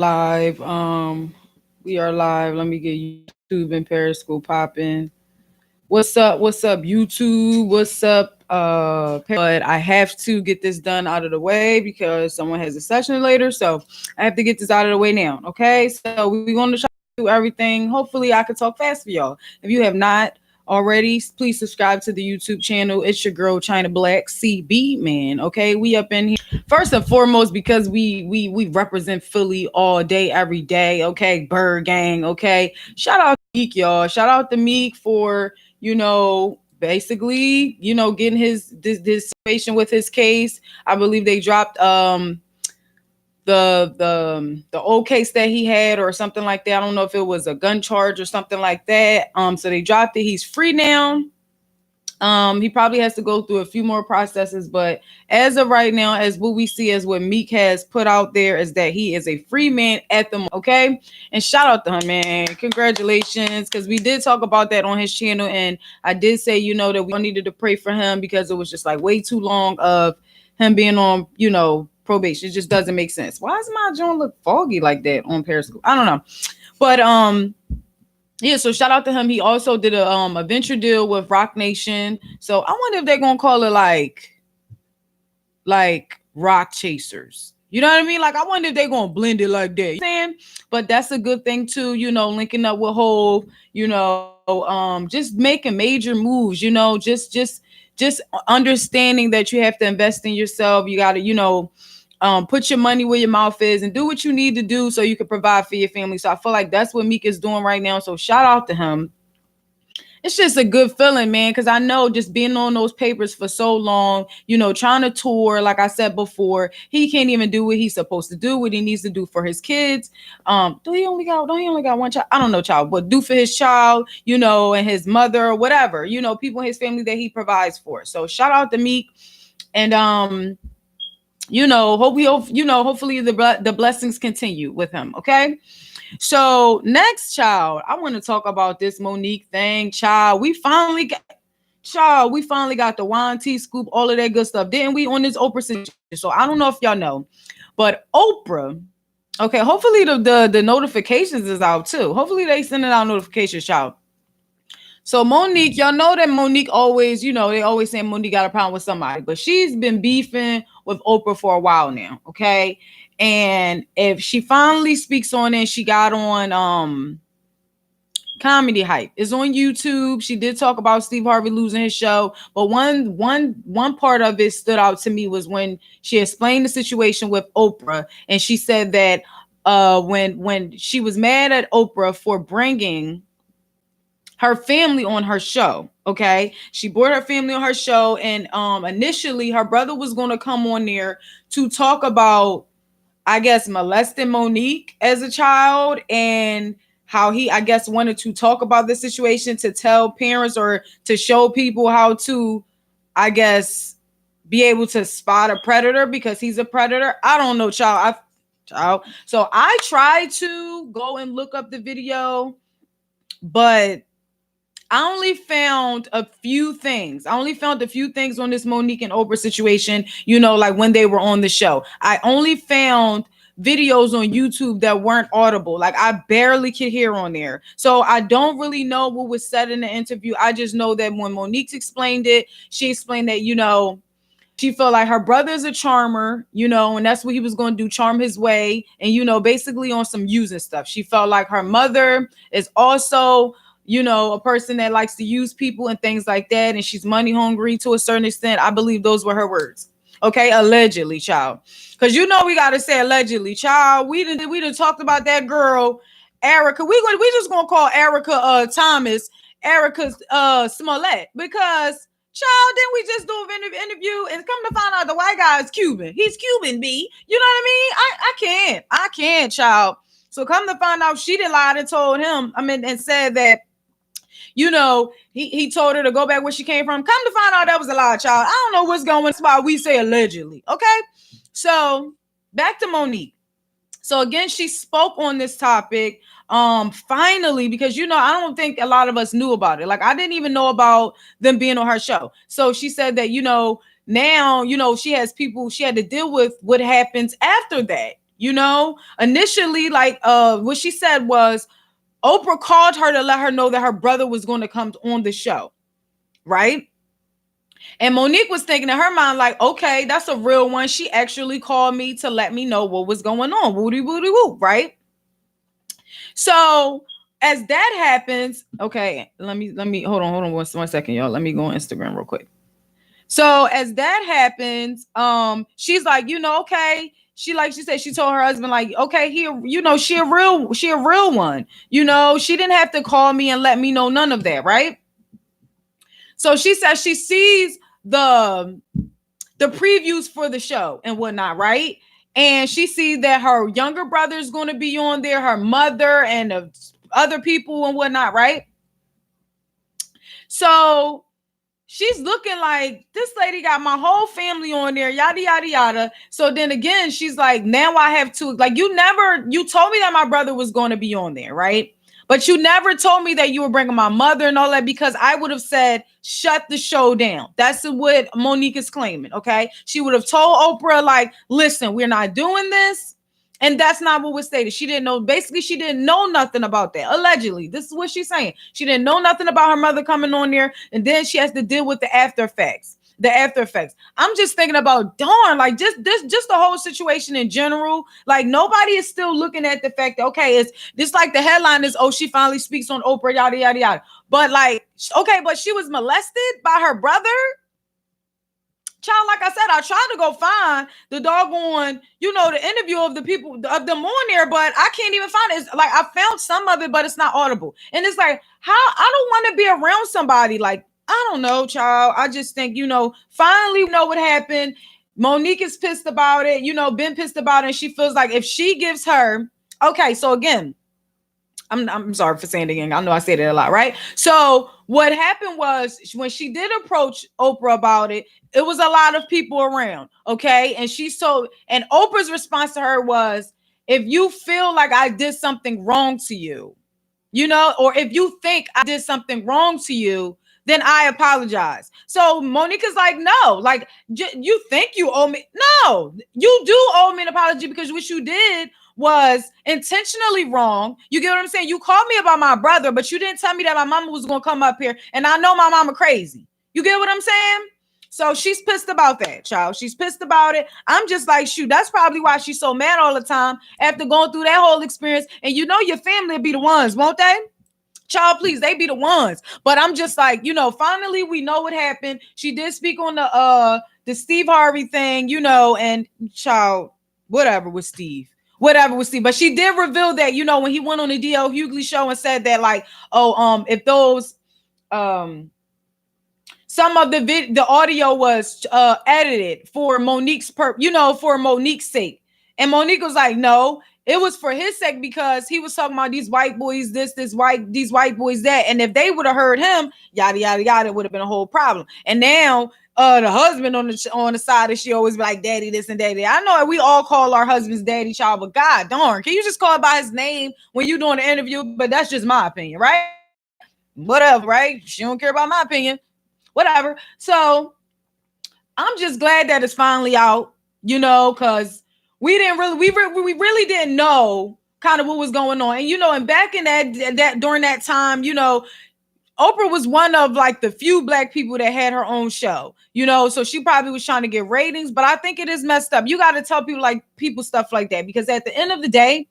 Live. We are live. Let me get YouTube and Periscope popping. What's up? What's up, YouTube? What's up? But I have to get this done out of the way because someone has a session later. So I have to get this out of the way now. Okay. So we're gonna try to do everything. Hopefully I can talk fast for y'all. If you have not already, please subscribe to the YouTube channel. It's your girl China Black CB man. Okay, we up in here first and foremost because we represent Philly all day, every day. Okay, Bird Gang. Okay, shout out to Meek, y'all. Shout out to Meek for basically getting this situation with his case. I believe they dropped the old case that he had or something like that. I don't know if it was a gun charge or something like that. So they dropped it. He's free now. He probably has to go through a few more processes, but as of right now, as what we see as what Meek has put out there is that he is a free man at the moment. Okay, and shout out to him, man. Congratulations, because we did talk about that on his channel, and I did say that we all needed to pray for him because it was just like way too long of him being on probation. It just doesn't make sense. Why does my joint look foggy like that on Periscope? I don't know, but yeah, so shout out to him. He also did a venture deal with Rock Nation. So I wonder if they're gonna call it like Rock Chasers. You know what I mean? Like I wonder if they're gonna blend it like that. You know what I'm saying? But that's a good thing too, linking up with Hov, just making major moves, just understanding that you have to invest in yourself. You gotta, put your money where your mouth is and do what you need to do so you can provide for your family. So I feel like that's what Meek is doing right now. So shout out to him. It's just a good feeling, man, because I know just being on those papers for so long, trying to tour, like I said before, he can't even do what he's supposed to do, what he needs to do for his kids. Don't he only got one child? I don't know, child, but do for his child, and his mother or whatever, people in his family that he provides for. So shout out to Meek. And hopefully the blessings continue with him. Okay. So next, child, I want to talk about this Monique thing, child. We finally got the wine, tea, scoop, all of that good stuff, didn't we, on this Oprah situation? So I don't know if y'all know, but Oprah. Okay, hopefully the notifications is out too. Hopefully they sending out notifications, child. So Monique, y'all know that Monique always, they always say Monique got a problem with somebody, but she's been beefing with Oprah for a while now, okay? And if she finally speaks on it, she got on Comedy Hype. It's on YouTube. She did talk about Steve Harvey losing his show, but one part of it stood out to me was when she explained the situation with Oprah, and she said that when she was mad at Oprah for bringing her family on her show. Okay. She brought her family on her show. And initially her brother was going to come on there to talk about, I guess, molesting Monique as a child and how he, I guess, wanted to talk about the situation to tell parents or to show people how to, I guess, be able to spot a predator because he's a predator. I don't know, child. So I tried to go and look up the video, but I only found a few things. I only found a few things on this Monique and Oprah situation, like when they were on the show. I only found videos on YouTube that weren't audible. Like I barely could hear on there. So I don't really know what was said in the interview. I just know that when Monique explained it, she explained that, she felt like her brother's a charmer, and that's what he was going to do, charm his way. And, basically on some using stuff. She felt like her mother is also a person that likes to use people and things like that. And she's money hungry to a certain extent. I believe those were her words. Okay. Allegedly, child. Cause we got to say allegedly, child. We done talked about that girl, Erica. We just going to call Erica, Thomas, Erica, Smollett, because child, didn't we just do an interview and come to find out the white guy is Cuban. He's Cuban, B. You know what I mean? I can't, child. So come to find out she did lied and told him, and said that, he told her to go back where she came from. Come to find out that was a lie, child. I don't know what's going on. That's why we say allegedly. Okay. So back to Monique. So again, she spoke on this topic finally, because I don't think a lot of us knew about it. Like I didn't even know about them being on her show. So she said that, now, she has people, she had to deal with what happens after that. You know, initially, like what she said was Oprah called her to let her know that her brother was going to come on the show, right? And Monique was thinking in her mind, like, okay, that's a real one. She actually called me to let me know what was going on. Woody, woody, woo, right? So as that happens, okay, let me hold on one second, y'all. Let me go on Instagram real quick. So as that happens, she's like, okay. She said, she told her husband, like, okay, here, she a real one. She didn't have to call me and let me know none of that, right? So she says she sees the previews for the show and whatnot, right? And she sees that her younger brother is going to be on there, her mother and other people and whatnot, right? So she's looking like, this lady got my whole family on there, yada, yada, yada. So then again, she's like, now I have to, like, you told me that my brother was going to be on there, right? But you never told me that you were bringing my mother and all that, because I would have said, shut the show down. That's what Monique is claiming, okay? She would have told Oprah, like, listen, we're not doing this. And that's not what was stated. She didn't know. Basically, she didn't know nothing about that. Allegedly, this is what she's saying. She didn't know nothing about her mother coming on there. And then she has to deal with the after effects. I'm just thinking about, darn, like just the whole situation in general. Like, nobody is still looking at the fact that, okay, it's just like the headline is, oh, she finally speaks on Oprah, yada, yada, yada. But like, okay, but she was molested by her brother. Child, like I said, I tried to go find the doggone, the interview of the people, of them on there, but I can't even find it. It's like, I found some of it, but it's not audible. And it's like, how, I don't want to be around somebody like, I don't know, child. I just think, finally know what happened. Monique is pissed about it, been pissed about it. And she feels like if she gives her, okay, so again, I'm sorry for saying it again. I know I said it a lot, right? So what happened was, when she did approach Oprah about it, it was a lot of people around, okay? And and Oprah's response to her was, if you feel like I did something wrong to you, or if you think I did something wrong to you, then I apologize. So Monica's like, no, like, you think you owe me? No, you do owe me an apology, because what you did was intentionally wrong. You get what I'm saying? You called me about my brother, but you didn't tell me that my mama was going to come up here. And I know my mama crazy. You get what I'm saying? So she's pissed about that, child. She's pissed about it. I'm just like, shoot, that's probably why she's so mad all the time after going through that whole experience. And your family will be the ones, won't they? Child, please, they be the ones. But I'm just like, finally we know what happened. She did speak on the Steve Harvey thing, and child, whatever with Steve. But she did reveal that, when he went on the D.L. Hughley show and said that, like, if those some of the audio was edited for Monique's for Monique's sake. And Monique was like, no, it was for his sake, because he was talking about these white boys, these white boys that. And if they would have heard him, yada, yada, yada, it would have been a whole problem. And now the husband on the side, she always be like, daddy this and daddy. I know we all call our husbands daddy, child, but god darn, can you just call it by his name when you're doing the interview? But that's just my opinion, right? Whatever, right? She don't care about my opinion. Whatever. So I'm just glad that it's finally out, because we really didn't know kind of what was going on. And, and back in that during that time, Oprah was one of like the few black people that had her own show, so she probably was trying to get ratings, but I think it is messed up. You got to tell people stuff like that, because at the end of the day,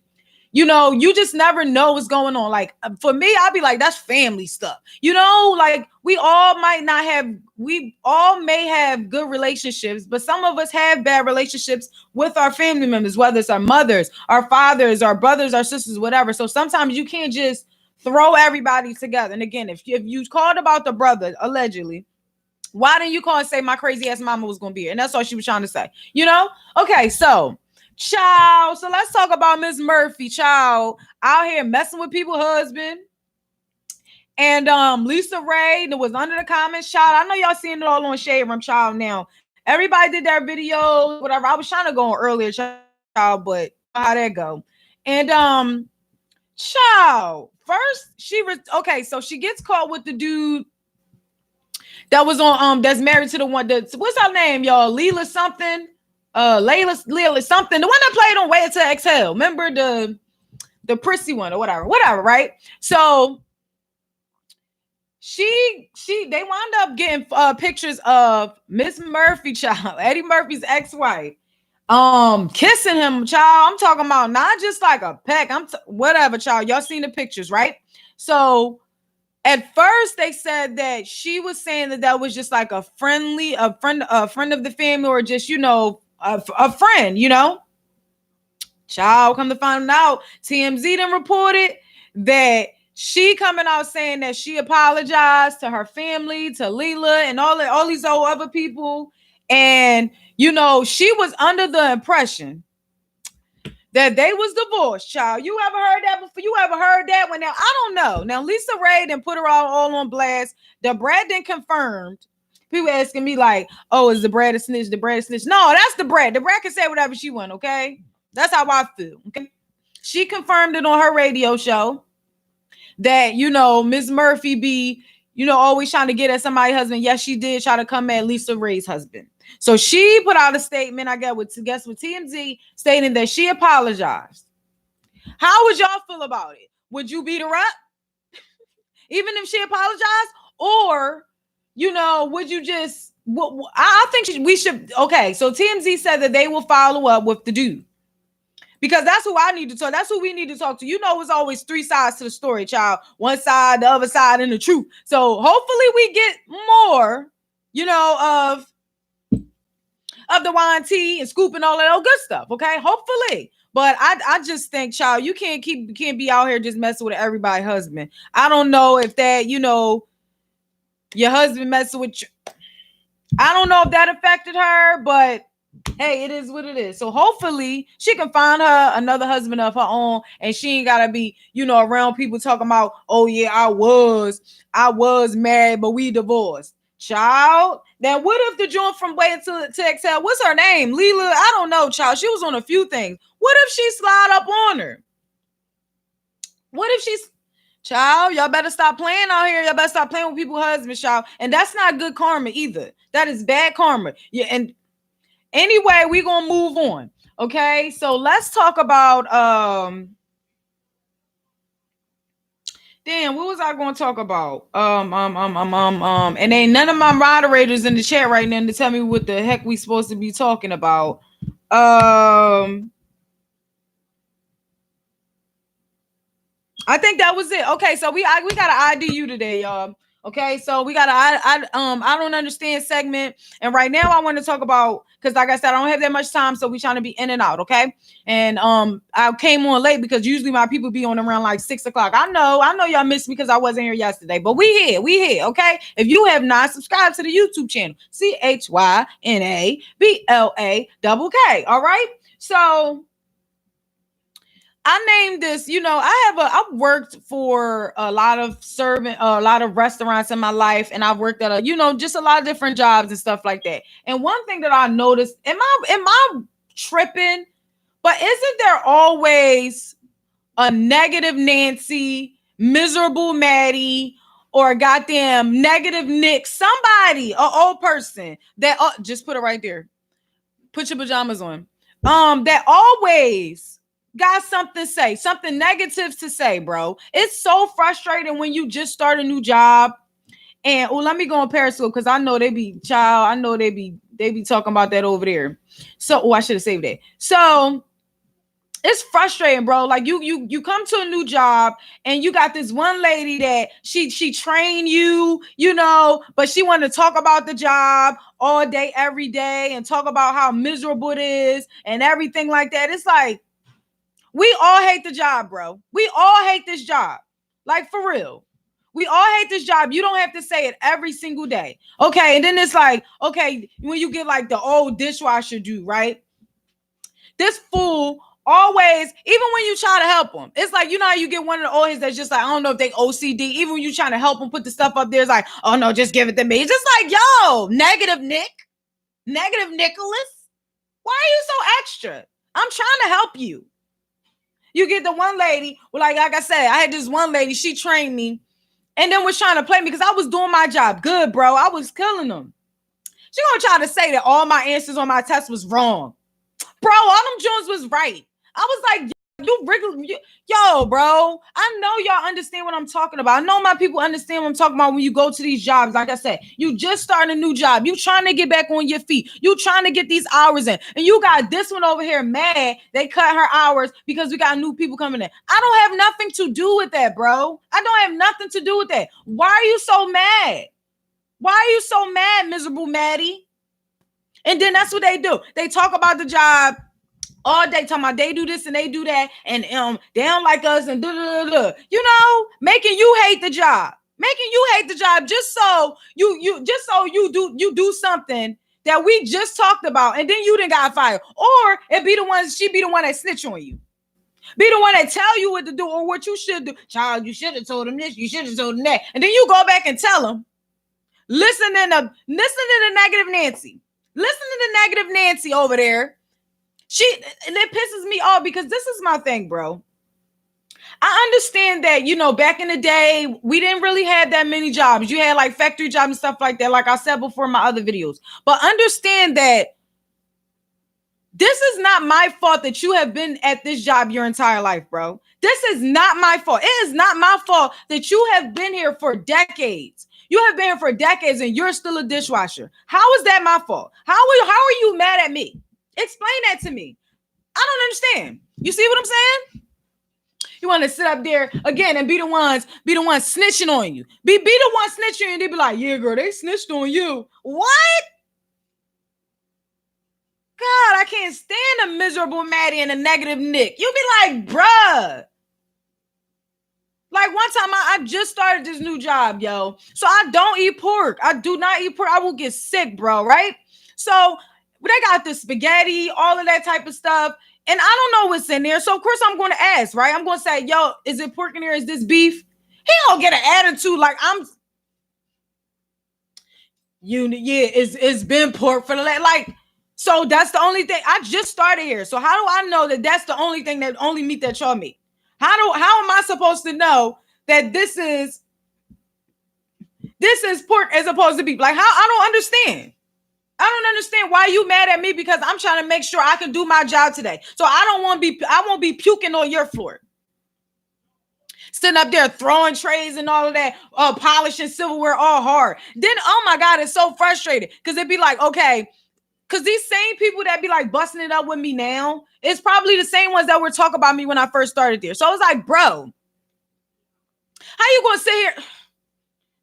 you just never know what's going on. Like, for me, I'll be like, that's family stuff. Like, we all may have good relationships, but some of us have bad relationships with our family members, whether it's our mothers, our fathers, our brothers, our sisters, whatever. So sometimes you can't just throw everybody together. And again, if you called about the brother, allegedly, why didn't you call and say my crazy ass mama was going to be here? And that's all she was trying to say, Okay, so child. So let's talk about Miss Murphy, child, out here messing with people's husband. And Lisa Ray that was under the comments, child. I know y'all seeing it all on Shade Room, child. Now, everybody did their videos, whatever. I was trying to go on earlier, child, but how that go? And child, first okay, so she gets caught with the dude that was on that's married to the one that, what's her name, y'all? Leela something. Layla something, the one that played on Way to Exhale. Remember the prissy one or whatever, right? So they wound up getting pictures of Miss Murphy, child, Eddie Murphy's ex-wife, kissing him, child. I'm talking about not just like a peck. Whatever, child. Y'all seen the pictures, right? So at first they said that she was saying that was just like a friend of the family, or just, a friend, Child, come to find out, TMZ done reported that she coming out saying that she apologized to her family, to Leela, and all these old other people. And, she was under the impression that they was divorced, child. You ever heard that before? You ever heard that? When now, I don't know. Now, Lisa Ray done put her all on blast. The Brad done confirmed. People asking me like, oh, is the Brad a snitch? The Brad a snitch? No, that's the Brad. The Brad can say whatever she want, okay? That's how I feel, okay? She confirmed it on her radio show that, Miss Murphy be, always trying to get at somebody's husband. Yes, she did try to come at Lisa Ray's husband. So she put out a statement, I guess with TMZ, stating that she apologized. How would y'all feel about it? Would you beat her up? Even if she apologized? Or, would you just... I think we should... Okay, so TMZ said that they will follow up with the dude. Because that's who I need to talk. That's who we need to talk to. It's always three sides to the story, child. One side, the other side, and the truth. So hopefully we get more, of the wine, tea, and scoop and all that old good stuff. Okay, hopefully. But I just think, child, you can't be out here just messing with everybody's husband. I don't know if that, your husband messing with you. I don't know if that affected her, but hey, it is what it is. So hopefully she can find her another husband of her own, and she ain't gotta be, around people talking about, oh yeah, I was married, but we divorced. Child, now what if the joint from Way to Exhale, what's her name? Leela? I don't know, child. She was on a few things. What if she slide up on her? What if she's... Child, y'all better stop playing out here. Y'all better stop playing with people's husbands, child. And that's not good karma either. That is bad karma. Yeah, and anyway, we're gonna move on. Okay, so let's talk about damn, what was I going to talk about? And ain't none of my moderators in the chat right now to tell me what the heck we supposed to be talking about. I think that was it. Okay, so we got an IDU today, y'all. Okay, so we got I don't understand segment, and right now I want to talk about, because like I said, I don't have that much time, so we trying to be in and out. Okay, and I came on late because usually my people be on around like 6 o'clock. I know y'all missed me because I wasn't here yesterday, but we here. Okay, if you have not subscribed to the YouTube channel, CHYNABLAKK. All right, so I named this, I've worked for a lot of restaurants in my life, and I've worked at just a lot of different jobs and stuff like that. And one thing that I noticed, am I tripping? But isn't there always a negative Nancy, miserable Maddy, or a goddamn negative Nick, somebody, an old person that just put it right there. Put your pajamas on. That always got something negative to say, bro. It's so frustrating when you just start a new job. And let me go on Periscope, because I know they be talking about that over there. So I should have saved that. So it's frustrating, bro. Like you come to a new job and you got this one lady that she trained you, but she wanted to talk about the job all day, every day, and talk about how miserable it is and everything like that. It's like, we all hate the job, bro. We all hate this job. Like, for real. We all hate this job. You don't have to say it every single day. Okay, and then it's like, okay, when you get like the old dishwasher dude, right? This fool always, even when you try to help them, it's like, how you get one of the old heads that's just like, I don't know if they OCD. Even when you trying to help them put the stuff up there, it's like, oh no, just give it to me. It's just like, yo, negative Nick, negative Nicholas. Why are you so extra? I'm trying to help you. You get the one lady, well, like I said, I had this one lady, she trained me and then was trying to play me because I was doing my job good, bro. I was killing them. She gonna try to say that all my answers on my test was wrong. Bro, all them Jones was right. I was like, yo, bro. I know y'all understand what I'm talking about. I know my people understand what I'm talking about when you go to these jobs. Like I said, you just starting a new job. You trying to get back on your feet. You trying to get these hours in. And you got this one over here mad they cut her hours because we got new people coming in. I don't have nothing to do with that, bro. I don't have nothing to do with that. Why are you so mad? Why are you so mad, miserable Maddy? And then that's what they do. They talk about the job all day, talking about they do this and they do that, and they don't like us, and you know, making you hate the job, just so you do something that we just talked about, and then you didn't got fired, or it be the one, she be the one that snitch on you, be the one that tell you what to do or what you should do. Child, you should have told him this, you should have told him that, and then you go back and tell him. Listen to the negative Nancy. Listen to the negative Nancy over there. And it pisses me off because this is my thing, bro. I understand that, you know, back in the day, we didn't really have that many jobs. You had like factory jobs and stuff like that, like I said before in my other videos. But understand that this is not my fault that you have been at this job your entire life, bro. This is not my fault. It is not my fault that you have been here for decades. You have been here for decades and you're still a dishwasher. How is that my fault? How are you mad at me? Explain that to me. I don't understand. You see what I'm saying? You want to sit up there again and be the ones snitching on you. Be the one snitching and they be like, yeah, girl, they snitched on you. What? God, I can't stand a miserable Maddy and a negative Nick. You be like, bruh. Like one time I just started this new job, yo. So I don't eat pork. I do not eat pork. I will get sick, bro, right? So they got the spaghetti, all of that type of stuff. And I don't know what's in there. So of course I'm going to ask, right? I'm going to say, yo, is it pork in there? Is this beef? He don't get an attitude like it's been pork for the like. So that's the only thing. I just started here. So how do I know that that's the only thing, that only meat that y'all meat? How am I supposed to know that this is pork as opposed to beef? Like how? I don't understand. I don't understand why you mad at me because I'm trying to make sure I can do my job today. So I won't be puking on your floor. Sitting up there throwing trays and all of that, polishing silverware all hard. Then, oh my God, it's so frustrated because it'd be like, okay, because these same people that be like busting it up with me now, it's probably the same ones that were talking about me when I first started there. So I was like, bro, how you gonna sit here?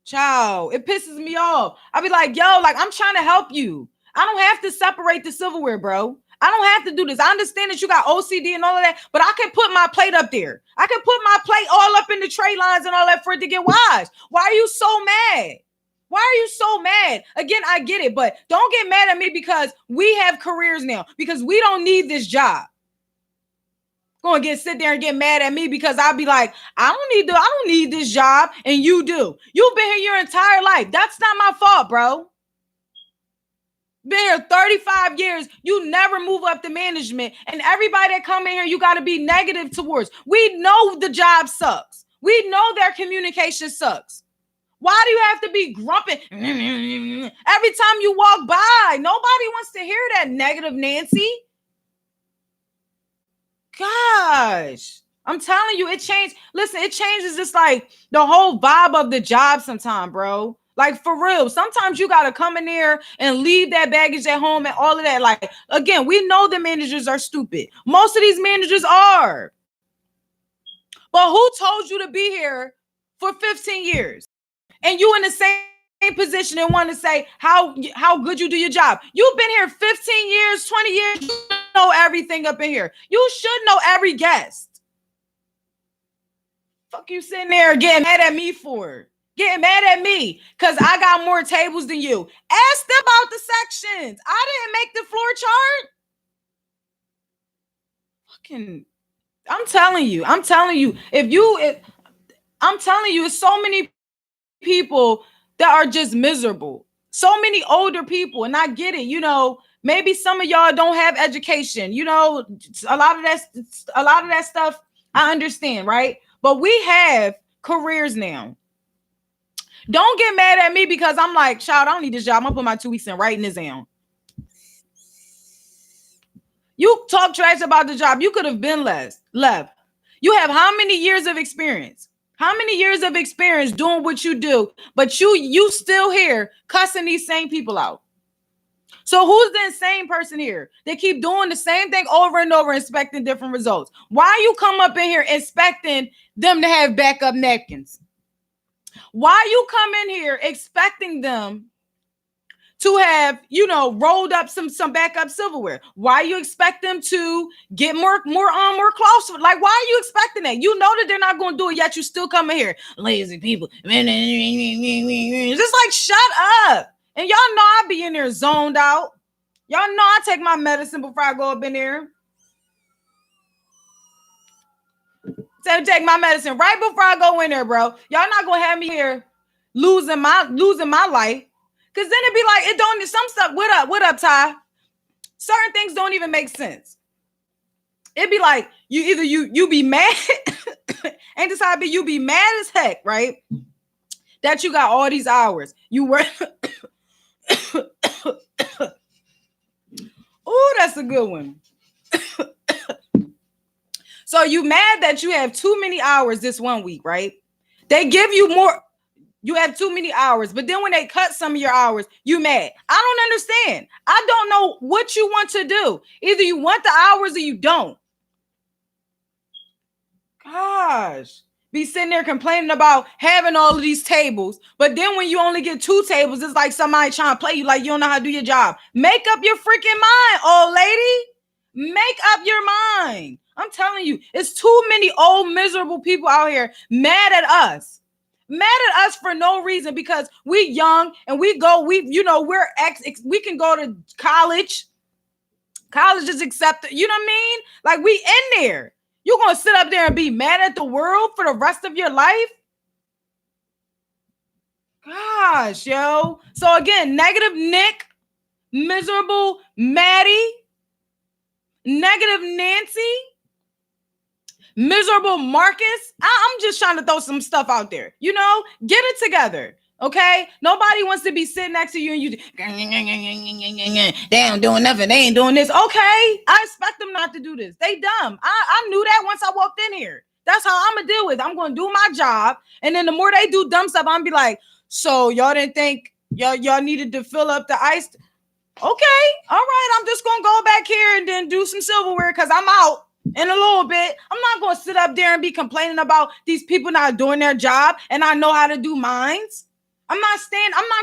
Child, it pisses me off. I be like, yo, like I'm trying to help you. I don't have to separate the silverware, bro. I don't have to do this. I understand that you got OCD and all of that, but I can put my plate up there. I can put my plate all up in the tray lines and all that for it to get washed. Why are you so mad? Why are you so mad? Again, I get it, but don't get mad at me because we have careers now, because we don't need this job. Going to sit there and get mad at me because I'll be like, I don't need this job, and you do. You've been here your entire life. That's not my fault, bro. Been here 35 years. You never move up to management, and everybody that come in here, you got to be negative towards. We know the job sucks. We know their communication sucks. Why do you have to be grumping every time you walk by? Nobody wants to hear that, negative Nancy. Gosh, I'm telling you, it changed. Listen, it changes just like the whole vibe of the job sometime, bro. Like for real. Sometimes you got to come in there and leave that baggage at home and all of that. Like, again, we know the managers are stupid. Most of these managers are. But who told you to be here for 15 years? And you in the same position and want to say how good you do your job. You've been here 15 years, 20 years. You know everything up in here. You should know every guest. Fuck you sitting there getting mad at me for? Getting mad at me because I got more tables than you. Ask them about the sections. I didn't make the floor chart. Fucking, I'm telling you, it's so many people that are just miserable. So many older people, and I get it. You know, maybe some of y'all don't have education. You know, a lot of that stuff I understand, right? But we have careers now. Don't get mad at me because I'm like, child, I don't need this job. I'm gonna put my 2 weeks in writing this down. You talk trash about the job. You could have been left. You have how many years of experience? How many years of experience doing what you do, but you still here cussing these same people out? So who's the insane person here? They keep doing the same thing over and over, expecting different results. Why you come up in here expecting them to have backup napkins? Why you come in here expecting them to have, rolled up some backup silverware? Why you expect them to get more clothes? Like, why are you expecting that? You know that they're not going to do it, yet you still come in here, lazy people. Just like, shut up. And y'all know I be in there zoned out. Y'all know I take my medicine before I go up in there. So take my medicine right before I go in there, bro. Y'all not gonna have me here losing my life. Cause then it'd be like, it don't, some stuff, what up, Ty? Certain things don't even make sense. It'd be like, you be mad, ain't this how it be? You be mad as heck, right? That you got all these hours. You work. Oh, that's a good one. So you mad that you have too many hours this 1 week, right? They give you more. You have too many hours, but then when they cut some of your hours, you mad. I don't understand. I don't know what you want to do. Either you want the hours or you don't. Gosh. Be sitting there complaining about having all of these tables, but then when you only get 2 tables, it's like somebody trying to play you like you don't know how to do your job. Make up your freaking mind, old lady. Make up your mind. I'm telling you, it's too many old miserable people out here mad at us. Mad at us for no reason, because we young and we can go to college. College is accepted. You know what I mean? Like, we in there. You're going to sit up there and be mad at the world for the rest of your life? Gosh, yo. So again, negative Nick, miserable Maddy, negative Nancy, miserable Marcus. I'm just trying to throw some stuff out there. Get it together. Okay? Nobody wants to be sitting next to you and you, they ain't doing nothing. They ain't doing this. Okay. I expect them not to do this. They dumb. I knew that once I walked in here. That's how I'm going to deal with it. I'm going to do my job. And then the more they do dumb stuff, I'm going to be like, so y'all didn't think y'all needed to fill up the ice? Okay. All right. I'm just going to go back here and then do some silverware because I'm out. In a little bit. I'm not going to sit up there and be complaining about these people not doing their job and I know how to do mines. I'm not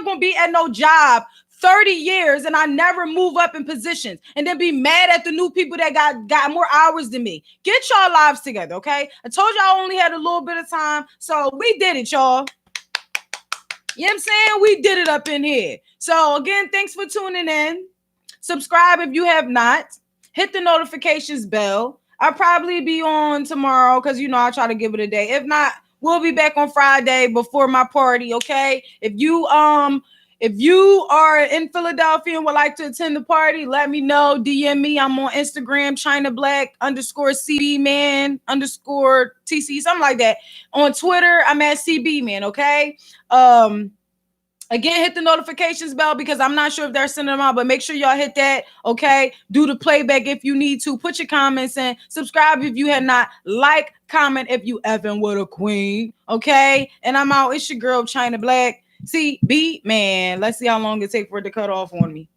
going to be at no job 30 years and I never move up in positions and then be mad at the new people that got more hours than me. Get y'all lives together, okay? I told y'all I only had a little bit of time, so we did it, y'all. You know what I'm saying? We did it up in here. So again, thanks for tuning in. Subscribe if you have not. Hit the notifications bell. I'll probably be on tomorrow because, I try to give it a day. If not, we'll be back on Friday before my party, okay? If you are in Philadelphia and would like to attend the party, let me know. DM me. I'm on Instagram, ChinaBlack_CB_man_TC, something like that. On Twitter, I'm at CB man, okay? Again, hit the notifications bell because I'm not sure if they're sending them out, but make sure y'all hit that, okay? Do the playback if you need to. Put your comments in. Subscribe if you had not. Like, comment if you effing with a queen, okay? And I'm out. It's your girl, China Black. CB, man. Let's see how long it takes for it to cut off on me.